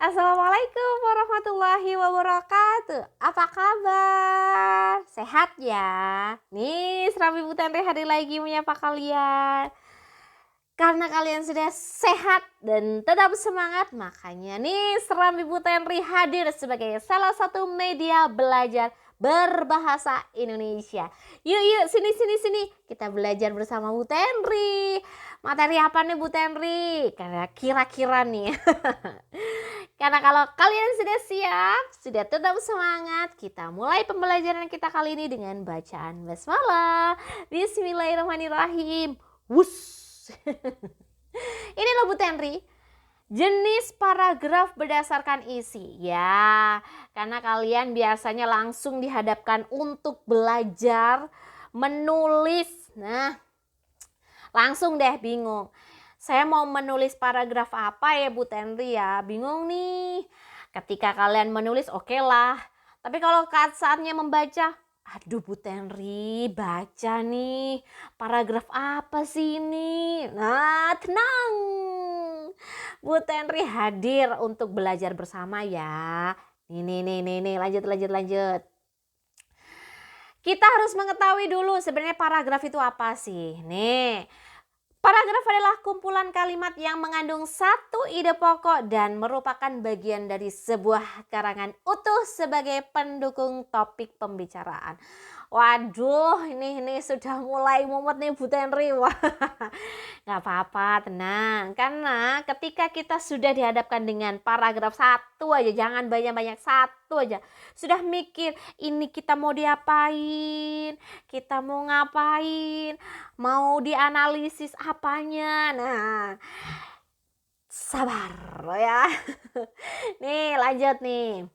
Assalamualaikum warahmatullahi wabarakatuh. Apa kabar? Sehat ya? Nih, Serambi Bu Tenri hadir lagi menyapa kalian. Karena kalian sudah sehat dan tetap semangat, makanya nih Serambi Bu Tenri hadir sebagai salah satu media belajar berbahasa Indonesia. Yuk, sini. Kita belajar bersama Bu Tenri. Materi apa nih Bu Tenri? Karena kira-kira nih. Karena kalau kalian sudah siap, sudah tetap semangat, kita mulai pembelajaran kita kali ini dengan bacaan basmalah. Bismillahirrahmanirrahim. Wus. Ini loh Bu Tenri, jenis paragraf berdasarkan isi. Ya, karena kalian biasanya langsung dihadapkan untuk belajar menulis. Nah, langsung deh bingung. Saya mau menulis paragraf apa ya Bu Tenri ya? Bingung nih. Ketika kalian menulis oke lah. Tapi kalau saatnya membaca, aduh Bu Tenri, baca nih. Paragraf apa sih ini? Nah, tenang. Bu Tenri hadir untuk belajar bersama ya. Nih, lanjut. Kita harus mengetahui dulu sebenarnya paragraf itu apa sih? Nih. Paragraf adalah kumpulan kalimat yang mengandung satu ide pokok dan merupakan bagian dari sebuah karangan utuh sebagai pendukung topik pembicaraan. Waduh, ini sudah mulai mumet nih Bu Tenri. Wah, gak apa-apa, tenang. Karena ketika kita sudah dihadapkan dengan paragraf satu aja, jangan banyak-banyak, satu aja. Sudah mikir, ini kita mau diapain, kita mau ngapain, mau dianalisis apanya. Nah, sabar ya. Nih, lanjut nih.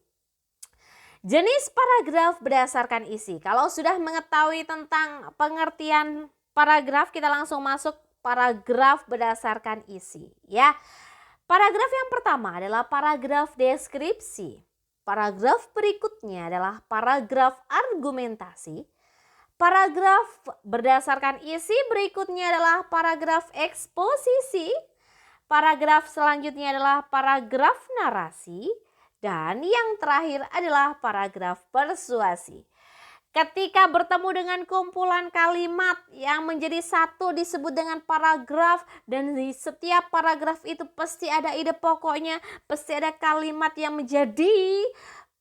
Jenis paragraf berdasarkan isi. Kalau sudah mengetahui tentang pengertian paragraf, kita langsung masuk paragraf berdasarkan isi ya. Paragraf yang pertama adalah paragraf deskripsi. Paragraf berikutnya adalah paragraf argumentasi. Paragraf berdasarkan isi berikutnya adalah paragraf eksposisi. Paragraf selanjutnya adalah paragraf narasi. Dan yang terakhir adalah paragraf persuasi. Ketika bertemu dengan kumpulan kalimat yang menjadi satu disebut dengan paragraf, dan di setiap paragraf itu pasti ada ide pokoknya, pasti ada kalimat yang menjadi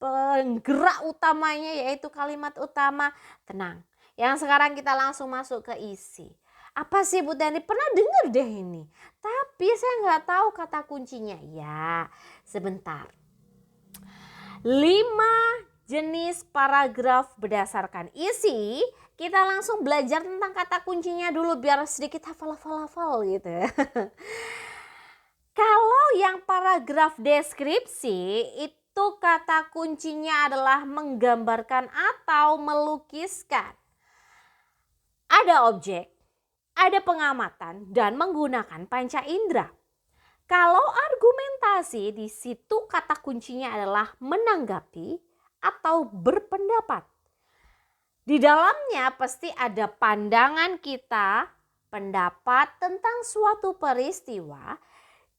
penggerak utamanya yaitu kalimat utama. Tenang, yang sekarang kita langsung masuk ke isi. Apa sih Bu Tenri? Pernah dengar deh ini, tapi saya nggak tahu kata kuncinya. Ya, sebentar. 5 jenis paragraf berdasarkan isi. Kita langsung belajar tentang kata kuncinya dulu biar sedikit hafal gitu. Kalau yang paragraf deskripsi itu kata kuncinya adalah menggambarkan atau melukiskan. Ada objek, ada pengamatan dan menggunakan panca indera. Kalau argumentasi, di situ kata kuncinya adalah menanggapi atau berpendapat. Di dalamnya pasti ada pandangan kita, pendapat tentang suatu peristiwa.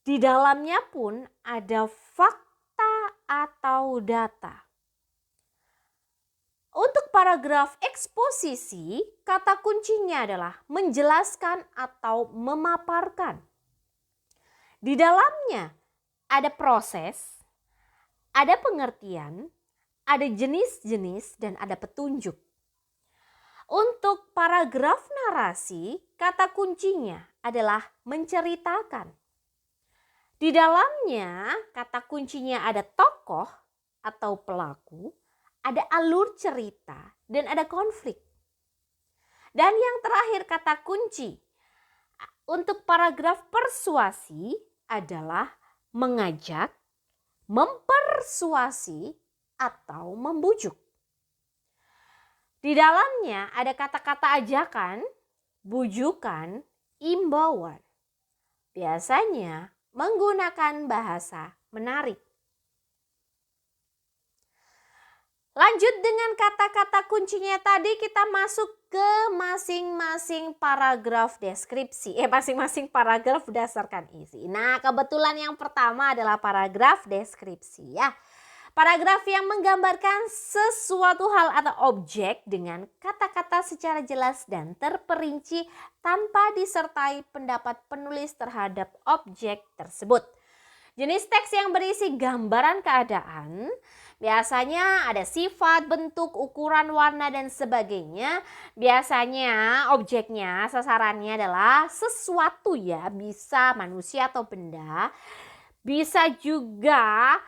Di dalamnya pun ada fakta atau data. Untuk paragraf eksposisi, kata kuncinya adalah menjelaskan atau memaparkan. Di dalamnya ada proses, ada pengertian, ada jenis-jenis, dan ada petunjuk. Untuk paragraf narasi, kata kuncinya adalah menceritakan. Di dalamnya kata kuncinya ada tokoh atau pelaku, ada alur cerita, dan ada konflik. Dan yang terakhir kata kunci untuk paragraf persuasi adalah mengajak, mempersuasi, atau membujuk. Di dalamnya ada kata-kata ajakan, bujukan, imbauan. Biasanya menggunakan bahasa menarik. Lanjut dengan kata-kata kuncinya tadi, kita masuk ke masing-masing paragraf deskripsi. Masing-masing paragraf berdasarkan isi. Nah, kebetulan yang pertama adalah paragraf deskripsi ya. Paragraf yang menggambarkan sesuatu hal atau objek dengan kata-kata secara jelas dan terperinci tanpa disertai pendapat penulis terhadap objek tersebut. Jenis teks yang berisi gambaran keadaan, biasanya ada sifat, bentuk, ukuran, warna, dan sebagainya. Biasanya objeknya, sasarannya adalah sesuatu ya, bisa manusia atau benda. Bisa juga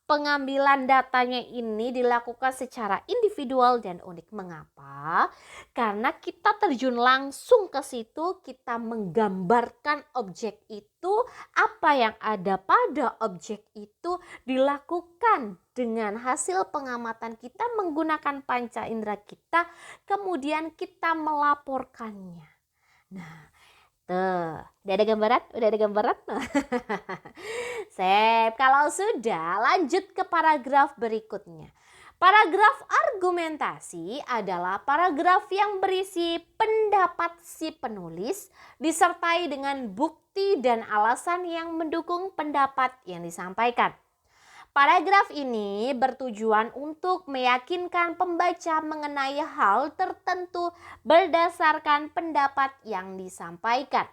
pengambilan datanya ini dilakukan secara individual dan unik. Mengapa? Karena kita terjun langsung ke situ, kita menggambarkan objek itu, apa yang ada pada objek itu dilakukan dengan hasil pengamatan kita menggunakan panca indera kita, kemudian kita melaporkannya. Nah, tuh, udah ada gambaran? Sip, kalau sudah lanjut ke paragraf berikutnya. Paragraf argumentasi adalah paragraf yang berisi pendapat si penulis disertai dengan bukti dan alasan yang mendukung pendapat yang disampaikan. Paragraf ini bertujuan untuk meyakinkan pembaca mengenai hal tertentu berdasarkan pendapat yang disampaikan.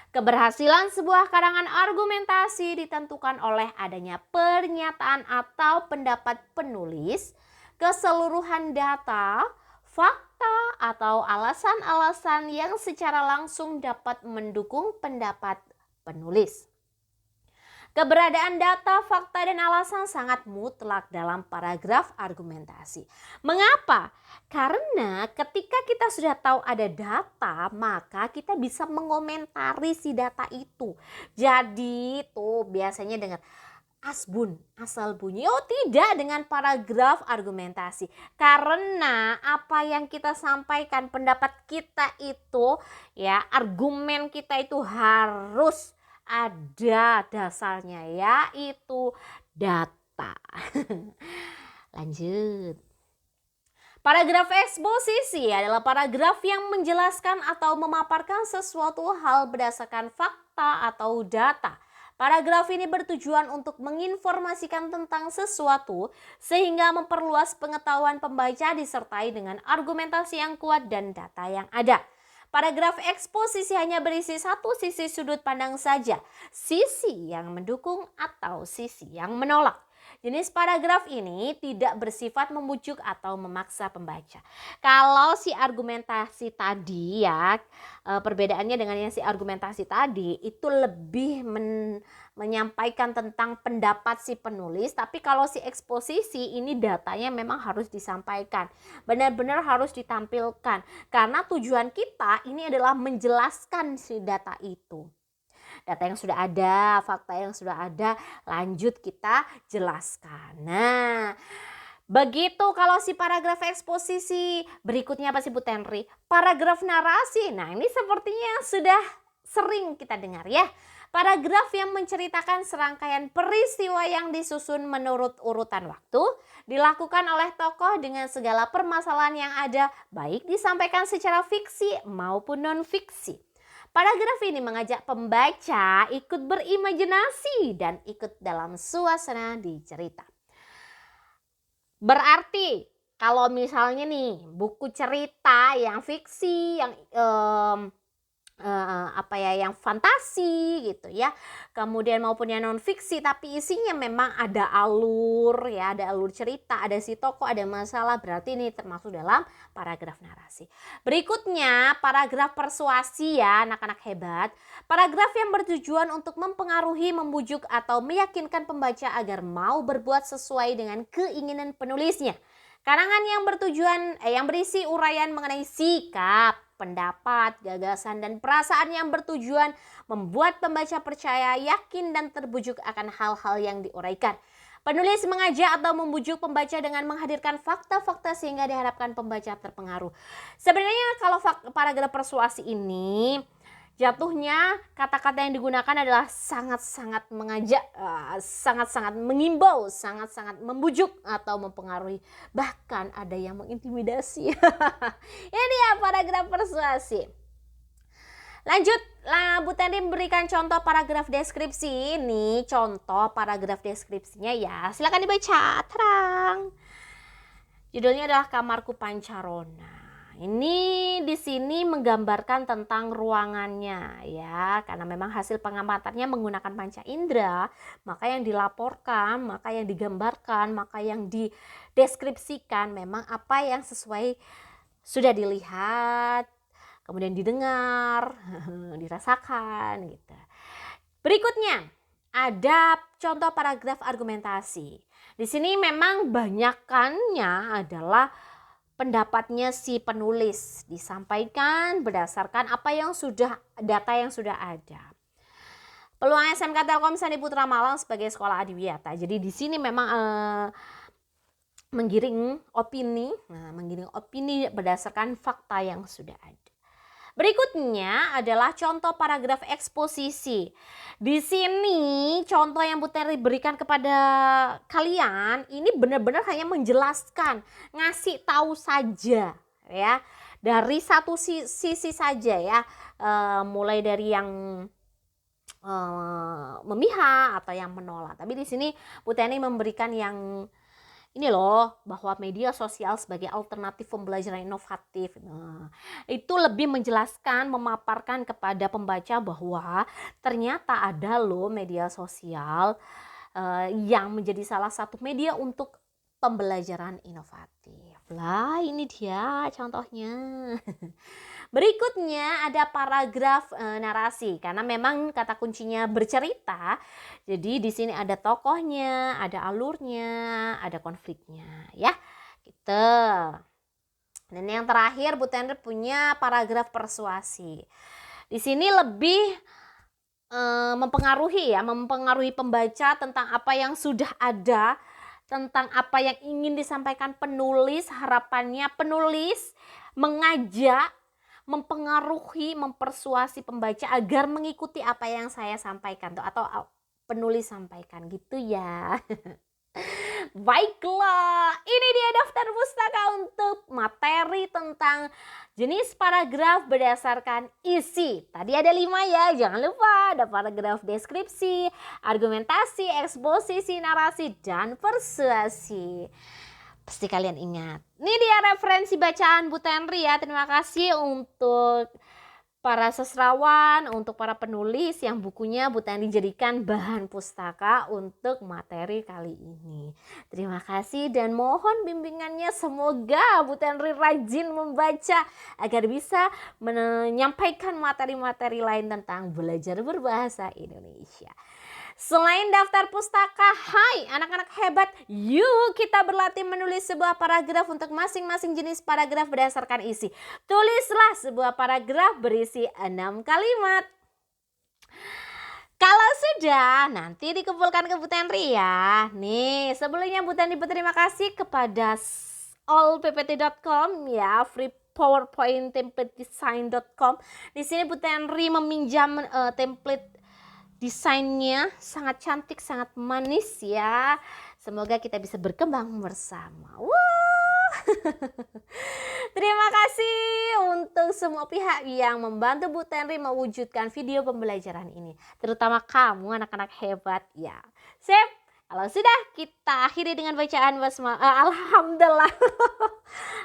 Keberhasilan sebuah karangan argumentasi ditentukan oleh adanya pernyataan atau pendapat penulis, keseluruhan data, fakta, atau alasan-alasan yang secara langsung dapat mendukung pendapat penulis. Keberadaan data, fakta, dan alasan sangat mutlak dalam paragraf argumentasi. Mengapa? Karena ketika kita sudah tahu ada data, maka kita bisa mengomentari si data itu. Jadi tuh biasanya dengan asbun, asal bunyi. Oh tidak, dengan paragraf argumentasi. Karena apa yang kita sampaikan, pendapat kita itu ya, argumen kita itu harus ada dasarnya, yaitu data. Lanjut. Paragraf eksposisi adalah paragraf yang menjelaskan atau memaparkan sesuatu hal berdasarkan fakta atau data. Paragraf ini bertujuan untuk menginformasikan tentang sesuatu sehingga memperluas pengetahuan pembaca disertai dengan argumentasi yang kuat dan data yang ada. Paragraf eksposisi hanya berisi satu sisi sudut pandang saja, sisi yang mendukung atau sisi yang menolak. Jenis paragraf ini tidak bersifat membujuk atau memaksa pembaca. Kalau si argumentasi tadi ya, perbedaannya dengan yang si argumentasi tadi itu lebih menyampaikan tentang pendapat si penulis. Tapi kalau si eksposisi ini datanya memang harus disampaikan. Benar-benar harus ditampilkan. Karena tujuan kita ini adalah menjelaskan si data itu. Data yang sudah ada, fakta yang sudah ada, lanjut kita jelaskan. Nah, begitu kalau si paragraf eksposisi. Berikutnya apa sih Bu Tenri? Paragraf narasi. Nah, ini sepertinya sudah sering kita dengar ya. Paragraf yang menceritakan serangkaian peristiwa yang disusun menurut urutan waktu, dilakukan oleh tokoh dengan segala permasalahan yang ada, baik disampaikan secara fiksi maupun non-fiksi. Paragraf ini mengajak pembaca ikut berimajinasi dan ikut dalam suasana di cerita. Berarti kalau misalnya nih buku cerita yang fiksi, yang yang fantasi gitu ya, kemudian maupun yang non fiksi tapi isinya memang ada alur ya, ada alur cerita, ada si tokoh, ada masalah, berarti ini termasuk dalam paragraf narasi. Berikutnya paragraf persuasi ya anak-anak hebat. Paragraf yang bertujuan untuk mempengaruhi, membujuk atau meyakinkan pembaca agar mau berbuat sesuai dengan keinginan penulisnya. Karangan yang berisi uraian mengenai sikap, pendapat, gagasan, dan perasaan yang bertujuan membuat pembaca percaya, yakin, dan terbujuk akan hal-hal yang diuraikan. Penulis mengajak atau membujuk pembaca dengan menghadirkan fakta-fakta sehingga diharapkan pembaca terpengaruh. Sebenarnya kalau paragraf persuasi ini Jatuhnya kata-kata yang digunakan adalah sangat-sangat mengajak, sangat-sangat mengimbau, sangat-sangat membujuk atau mempengaruhi. Bahkan ada yang mengintimidasi. Ini ya paragraf persuasi. Lanjut, Bu Tenri memberikan contoh paragraf deskripsi. Ini contoh paragraf deskripsinya ya. Silakan dibaca, terang. Judulnya adalah Kamarku Pancarona. Ini di sini menggambarkan tentang ruangannya ya, karena memang hasil pengamatannya menggunakan panca indera, maka yang dilaporkan, maka yang digambarkan, maka yang dideskripsikan memang apa yang sesuai sudah dilihat, kemudian didengar, dirasakan gitu. Berikutnya ada contoh paragraf argumentasi. Di sini memang banyakannya adalah pendapatnya si penulis, disampaikan berdasarkan apa yang sudah, data yang sudah ada. Peluang SMK Telkom Sandi Putra Malang sebagai sekolah adiwiyata. Jadi di sini memang menggiring opini berdasarkan fakta yang sudah ada. Berikutnya adalah contoh paragraf eksposisi. Di sini contoh yang Bu Tenri berikan kepada kalian ini benar-benar hanya menjelaskan, ngasih tahu saja ya, dari satu sisi saja ya, mulai dari yang memihak atau yang menolak. Tapi di sini Bu Tenri memberikan yang ini loh, bahwa media sosial sebagai alternatif pembelajaran inovatif. Nah, itu lebih menjelaskan, memaparkan kepada pembaca bahwa ternyata ada loh media sosial yang menjadi salah satu media untuk pembelajaran inovatif. Lah, ini dia contohnya. Berikutnya ada paragraf narasi, karena memang kata kuncinya bercerita. Jadi di sini ada tokohnya, ada alurnya, ada konfliknya ya. Gitu. Dan yang terakhir Bu Tenri punya paragraf persuasi. Di sini lebih mempengaruhi pembaca tentang apa yang sudah ada, tentang apa yang ingin disampaikan penulis. Harapannya penulis mengajak, mempengaruhi, mempersuasi pembaca agar mengikuti apa yang saya sampaikan atau penulis sampaikan gitu ya. Baiklah, ini dia daftar pustaka untuk materi tentang jenis paragraf berdasarkan isi. Tadi ada 5 ya, jangan lupa ada paragraf deskripsi, argumentasi, eksposisi, narasi, dan persuasi. Pasti kalian ingat. Ini dia referensi bacaan Bu Tenri ya. Terima kasih untuk para sastrawan, untuk para penulis yang bukunya Bu Tenri jadikan bahan pustaka untuk materi kali ini. Terima kasih dan mohon bimbingannya, semoga Bu Tenri rajin membaca agar bisa menyampaikan materi-materi lain tentang belajar berbahasa Indonesia. Selain daftar pustaka, hai anak-anak hebat, yuk kita berlatih menulis sebuah paragraf untuk masing-masing jenis paragraf berdasarkan isi. Tulislah sebuah paragraf berisi 6 kalimat. Kalau sudah, nanti dikumpulkan ke Bu Tenri ya. Nih, sebelumnya Bu Tenri berterima kasih kepada allppt.com ya, free PowerPoint template design.com. Di sini Bu Tenri meminjam template desainnya sangat cantik, sangat manis ya. Semoga kita bisa berkembang bersama. Wah. Terima kasih untuk semua pihak yang membantu Bu Tenri mewujudkan video pembelajaran ini. Terutama kamu anak-anak hebat ya. Sip. Kalau sudah, kita akhiri dengan bacaan basmalah. Alhamdulillah.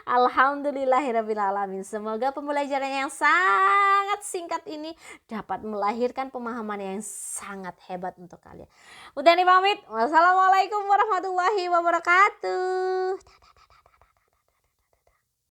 Alhamdulillahirrabbilalamin. Semoga pembelajaran yang sangat singkat ini dapat melahirkan pemahaman yang sangat hebat untuk kalian. Bu Tenri pamit. Wassalamualaikum warahmatullahi wabarakatuh.